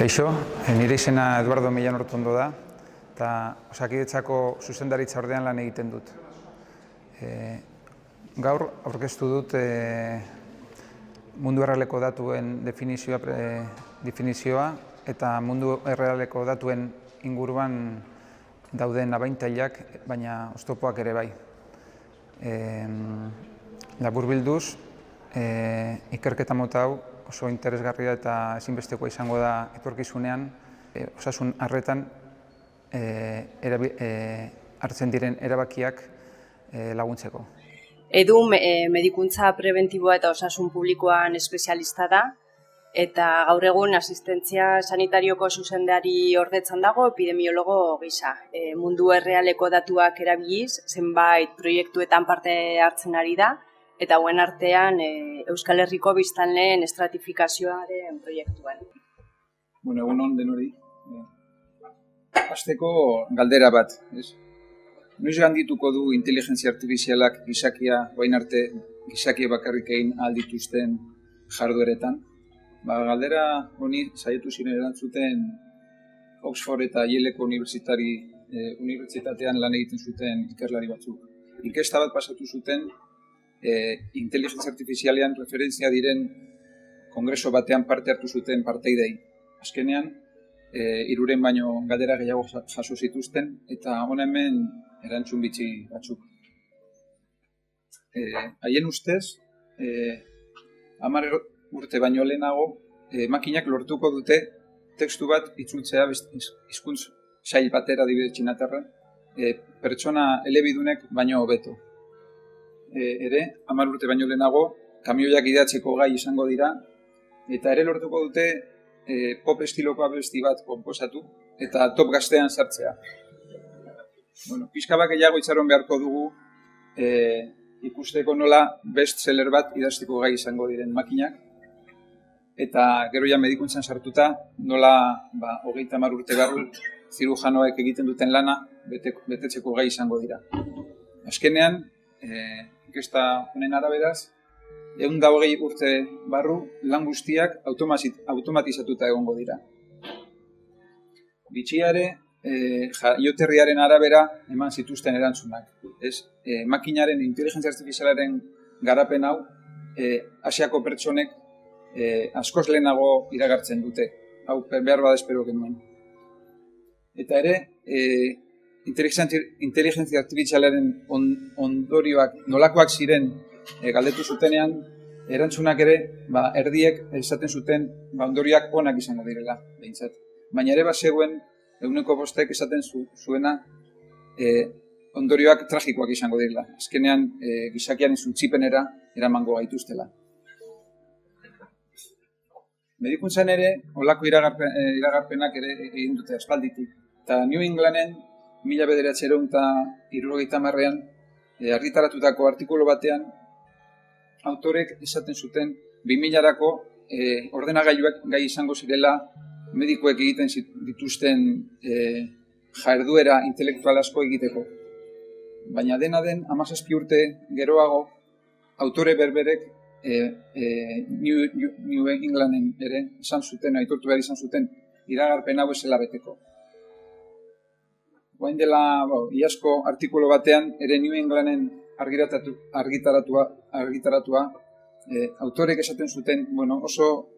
Kaixo, nire izena Eduardo Millán Ortondo da, eta Osakidetzako zuzendaritza ordean lan egiten dut. Gaur aurkeztu dut mundu errealeko datuen definizioa eta mundu errealeko datuen inguruan dauden abaintailak, baina oztopoak ere bai. Laburbilduz, ikerketa mota hau oso interesgarria eta ezinbestekoa izango da etorkizunean, osasun arretan hartzen diren erabakiak laguntzeko. Edu medikuntza prebentiboa eta osasun publikoan espezialista da, eta gaur egun asistentzia sanitarioko zuzendari ordetzan dago epidemiologo gisa. Mundu errealeko datuak erabiliz, zenbait proiektuetan parte hartzen ari da, eta hauen artean Euskal Herriko biztanleen estratifikazioaren proiektuan. Egun denori. Hasteko galdera bat, ez? Noiz gandituko du inteligentzia artifizialak gizakia, orain arte gizakia bakarrik egin ahal dituzten jardueretan? Galdera honi saiatu ziren erantzuten Oxford eta Yaleko unibertsitatean lan egiten zuten ikerlari batzuk. Inkesta bat pasatu zuten inteligentzia artifizialean referentzia diren kongreso batean parte hartu zuten parteidei. Azkenean, 300 baino galdera gehiago jaso zituzten, eta hona hemen erantzun bitxi batzuk. Haien ustez, 10 urte baino lehenago, makinak lortuko dute tekstu bat itzultzea hizkuntz sail batera adibidez txinatarra, pertsona elebidunek baino hobeto. Ere, 10 urte baino lehenago, kamioiak gidatzeko gai izango dira, eta ere lortuko dute pop estiloko abesti bat konposatu, eta top gaztean sartzea. Pixka bat gehiago itxaron beharko dugu ikusteko nola bestseller bat idazteko gai izango diren makinak, eta gero ja medikuntzan sartuta nola 30 urte barru zirujanoek egiten duten lana betetzeko gai izango dira. Azkenean, inkesta honen araberaz, 120 urte barru lan guztiak automatizatuta egongo dira. Bitxiare, jaioterriaren arabera eman zituzten erantzunak. Makinaren inteligentzia artifizialaren garapen hau, Asiako pertsonek askoz lehenago iragartzen dute. Hau behar bada espero genuen. Eta ere, inteligentzia artifizialaren ondorioak nolakoak ziren galdetu zutenean, erantzunak ere, erdiek esaten zuten ondorioak onak izango direla, behintzat. Baina ere bazegoen, 5% esaten zuena, ondorioak tragikoak izango direla. Azkenean, gizakiaren zuntzipenera eramango gaituztela. Medikuntzan ere, olako iragarpenak ere egin dute aspalditik. Eta New Englanden, 1970an argitaratutako artikulu batean, autorek esaten zuten 2000-ako ordenagailuak gai izango zirela medikuek egiten dituzten jarduera intelektual asko egiteko. Baina dena den, 17 urte geroago, autore berberek New Englanden ere esan zuten, aitortu behar izan zuten, iragarpen hau esela beteko. Guain dela, iazko artikulu batean, ere New Englanden argitaratua, autorek esaten zuten, oso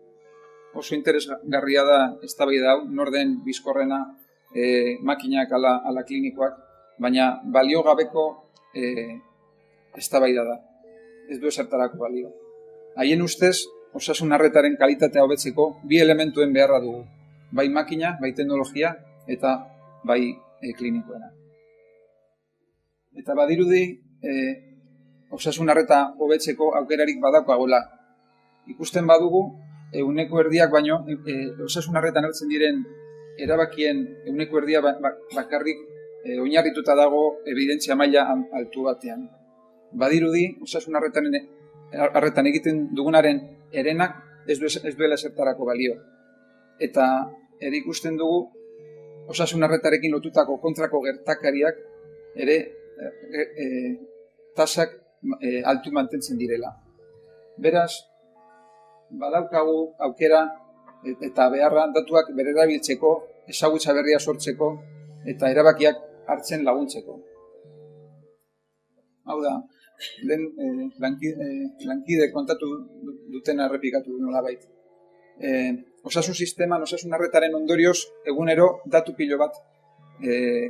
interesgarria da eztabaida hau, norden bizkorrena makinak ala klinikoak, baina balio gabeko eztabaida da. Ez du esertarako balio. Haien ustez, osasun arretaren kalitatea hobetzeko 2 elementuen beharra dugu. Bai makina, bai teknologia, eta bai klinikoena. Eta badirudi, osasun arreta hobetzeko aukerarik badaukagola. Ikusten badugu, 1/2 baino, osasun arretan hartzen diren erabakien 1/2 bakarrik oinarrituta dago ebidentzia maila altu batean. Badirudi, osasun arretan egiten dugunaren herenak ez duela esertarako balio. Eta ere ikusten dugu, osasun arretarekin lotutako kontrako gertakariak ere tasak altu mantentzen direla. Beraz, badaukagu aukera eta beharra datuak bere erabiltzeko, ezagutza berria sortzeko eta erabakiak hartzen laguntzeko. Hau da, lankide kontatu dutena errepikatu nolabait. Osasun sisteman, osasun arretaren ondorioz, egunero datu pilo bat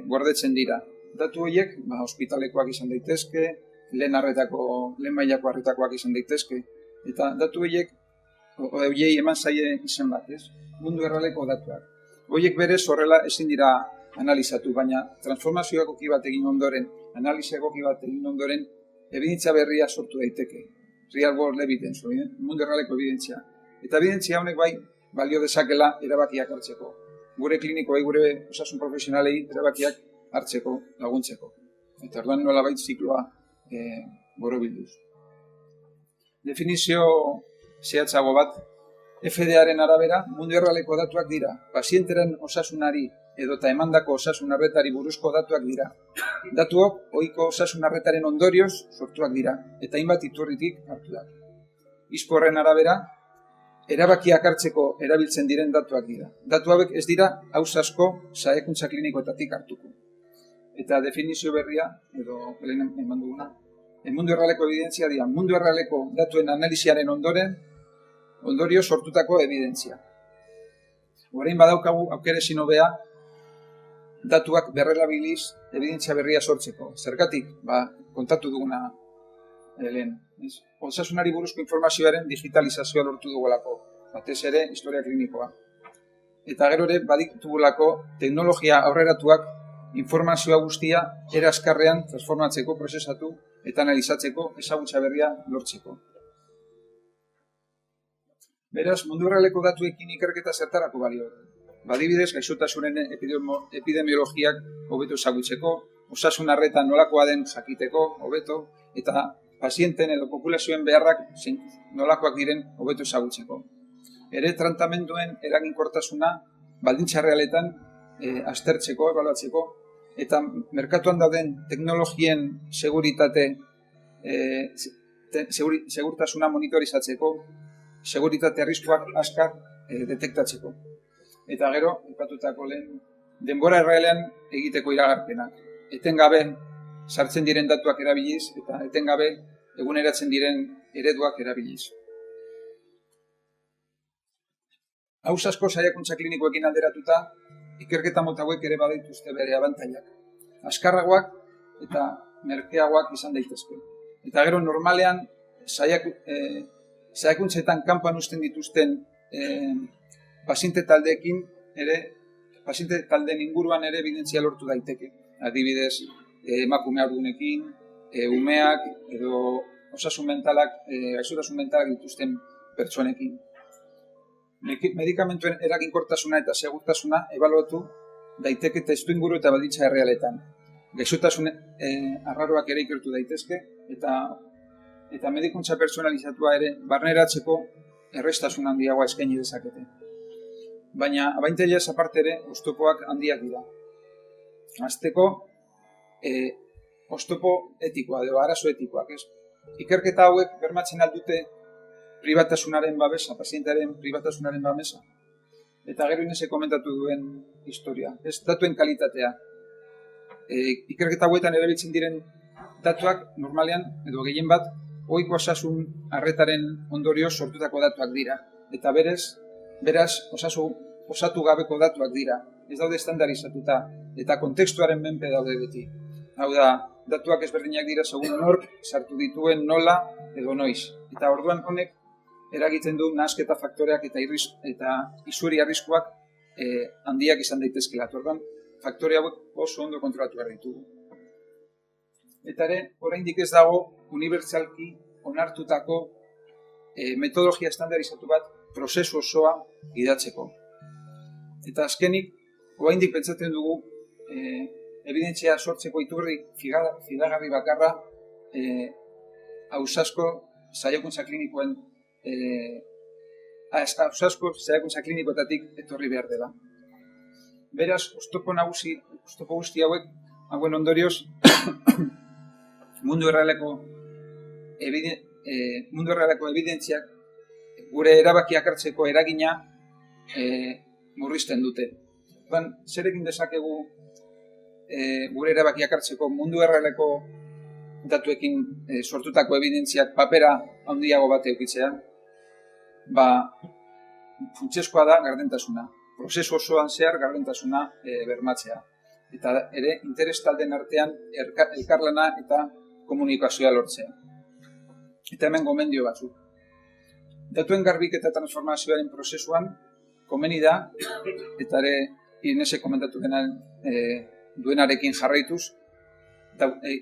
gordetzen dira. Datu horiek, ospitalekoak izan daitezke, lehen mailako arretakoak izan daitezke, eta datu horiek, horiei eman zaie izen bat, ez? Mundu errealeko datuak. Horiek berez horrela ezin dira analizatu, baina transformazio egoki bat egin ondoren, analizia egoki bat egin ondoren, ebidentzia berria sortu daiteke. Real world evidence, mundu errealeko ebidentzia. Eta ebidentzia honek bai balio dezakela erabakiak hartzeko. Gure klinikoei, gure osasun profesionalei erabakiak hartzeko, laguntzeko. Eta orduan nolabait zikloa borobilduz. Definizio zehatzago bat, FDA-ren arabera mundu errealeko datuak dira. Pazienteren osasunari edota emandako osasun arretari buruzko datuak dira. Datuok ohiko osasun arretaren ondorioz sortuak dira, eta hainbat iturritik hartu da. ISPO horren arabera, erabakiak hartzeko erabiltzen diren datuak dira. Datu hauek ez dira asko saiakuntza klinikoetatik hartuko. Eta definizio berria, edo lehen eman duguna, mundu errealeko evidentzia dira, mundu errealeko datuen analiziaren ondorio sortutako evidentzia. Orain badaukagu aukera ezin hobea datuak berrerabiliz evidentzia berria sortzeko. Zergatik, kontatu duguna lehen. Osasunari buruzko informazioaren digitalizazioa lortu dugulako, batez ere historia klinikoa. Eta gero ere baditugulako teknologia aurreratuak informazioa guztia era azkarrean transformatzeko, prozesatu eta analizatzeko, ezagutza berria lortzeko. Beraz, mundu errealeko datuekin ikerketa zertarako balio. Badibidez, gaixotasunen epidemiologiak hobeto ezagutzeko, osasun arreta nolakoa den jakiteko, hobeto, eta pazienten edo populazioen beharrak nolakoak diren hobeto ezagutzeko. Ere tratamenduen eraginkortasuna baldintza realetan aztertzeko, ebaluatzeko, eta merkatuan dauden teknologien segurtasuna monitorizatzeko, seguritate arriskuak azkar detektatzeko. Eta gero, ipatutako lehen, denbora errealean egiteko iragarpenak. Etengabe sartzen diren datuak erabiliz eta etengabe eguneratzen diren ereduak erabiliz. Hauz asko saiakuntza klinikoekin alderatuta, ikerketa mota hauek ere badaituzte bere abantailak. Azkarragoak eta merkeagoak izan daitezke. Eta gero normalean saiakuntzetan kanpoan uzten dituzten paziente taldeekin ere, paziente taldeen inguruan ere evidentzia lortu daiteke. Adibidez, emakume haurdunekin, umeak edo osasun mentalak, gaixotasun mentalak dituzten pertsonekin. Medikamentuen eraginkortasuna eta segurtasuna ebaluatu daiteke testuinguru eta baldintza errealetan. Gaixotasun arraroak ere ikertu daitezke eta medikuntza personalizatua ere barneratzeko errestasun handiagoa eskaini dezakete. Baina abaintelez aparte ere oztopoak handiak dira. Hasteko oztopo etikoa edo arazo etikoak, ez? Ikerketa hauek bermatzen aldute pribatasunaren babesa, pazientearen pribatasunaren babesa. Eta gero inese komentatu duen historia, ez datuen kalitatea. Ikerketa hauetan erabiltzen diren datuak normalean edo gehien bat ohiko osasun arretaren ondorioz sortutako datuak dira. Eta beraz osatu gabeko datuak dira. Ez daude estandarizatuta eta kontekstuaren menpe daude beti. Hau da, datuak ezberdinak dira segun nork sartu dituen nola edo noiz. Eta orduan honek eragiten du nahasketa faktoreak eta isuri arriskuak handiak izan daitezkela. Orduan, faktore hauek oso ondo kontrolatu behar ditugu. Eta ere, oraindik ez dago unibertsalki onartutako metodologia estandarizatu bat prozesu osoa gidatzeko. Eta azkenik, oraindik pentsatzen dugu evidentzia sortzeko iturri fidagarri bakarra ausazko saiakuntza klinikoen klinikoetatik etorri behar dela. Beraz, oztopo guzti hauek, hauen ondorioz, mundu errealeko evidentziak gure erabakiak hartzeko eragina murrizten dute. Zer egin dezakegu gure erabakiak hartzeko mundu errealeko datuekin sortutako evidentziak papera handiago bat edukitzea? Funtsezkoa da gardentasuna. Prozesu osoan zehar gardentasuna bermatzea. Eta ere interes taldeen artean elkarlana eta komunikazioa lortzea. Eta hemen gomendio batzuk. Datuen garbik eta transformazioaren prozesuan komeni da, eta ere Inesek komentatu duenarekin jarraituz,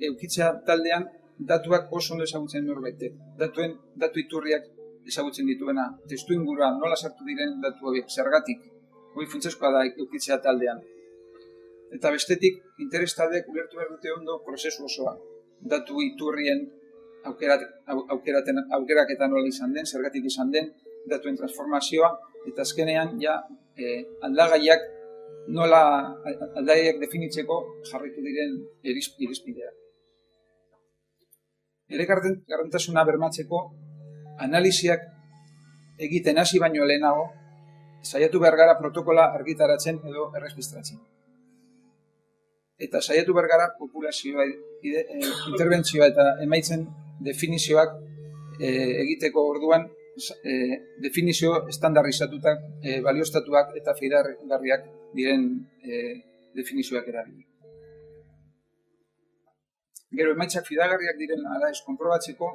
eukitzea taldean datuak oso ondo ezagutzen norbaitek. Datu iturriak ezagutzen dituena, testu ingurua nola sartu diren datu horiek, zergatik, hori funtsezkoa da eukitzea taldean. Eta bestetik, interes taldeek ulertu behar dute ondo prozesu osoa. Datu iturrien aukeraketa nola izan den, zergatik izan den, datuen transformazioa, eta azkenean aldagaiak nola aldagaiak definitzeko jarraitu diren irizpideak. Ere gardentasuna bermatzeko analiziak egiten hasi baino lehenago saiatu behar gara protokola argitaratzen edo erregistratzen. Eta saiatu behar gara populazioa, interbentzioa eta emaitzen definizioak egiteko orduan definizio estandarrizatutak, balioztatuak eta fidagarriak diren definizioak erabili. Gero emaitzak fidagarriak diren ala ez konprobatzeko,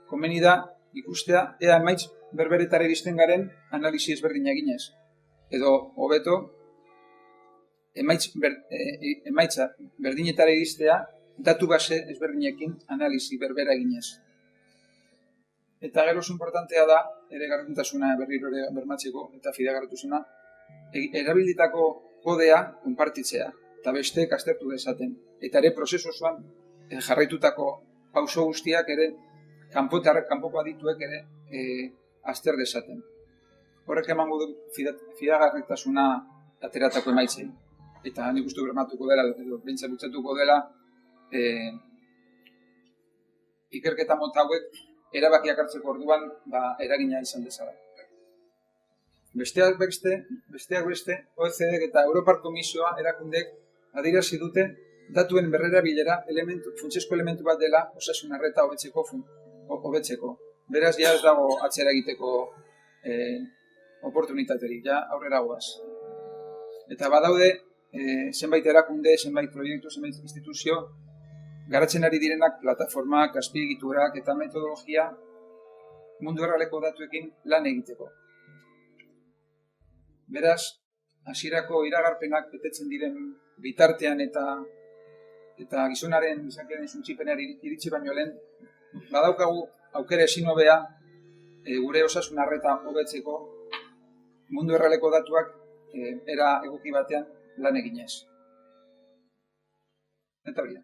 komeni da ikustea ea emaitz berberetara iristen garen analizi ezberdina eginez. Edo hobeto emaitza berdinetara iristea datu base ezberdinekin analizi berbera eginez. Eta gero oso importantea da, ere gardentasuna berriro ere bermatzeko eta fidagarritasuna, erabilitako kodea konpartitzea, eta besteek aztertu dezaten. Eta ere prozesu osoan jarraitutako pauso guztiak ere kanpoko adituek ere azter dezaten. Horrek emango du fidagarritasuna ateratako emaitzei. Eta nik uste bermatuko dela, edo bentsa bultzatuko dela, ikerketa mota hauek erabakiak hartzeko orduan eragina izan dezala. Besteak beste, OECD eta Europar Komisioa erakundek adierazi dute datuen berrerabilera funtsezko elementu bat dela osasun arreta hobetzeko. Beraz, ja ez dago atzera egiteko oportunitaterik, ja aurrera goaz. Eta badaude zenbait erakunde, zenbait proiektu, zenbait instituzio garatzen ari direnak plataformak, azpiegiturak eta metodologia mundu errealeko datuekin lan egiteko. Beraz, hasierako iragarpenak betetzen diren bitartean eta gizonaren suntsipenari iritsi baino lehen, badaukagu aukera ezin hobea gure osasun arreta hobetzeko mundu errealeko datuak era egoki batean lan eginez. Eta hori da.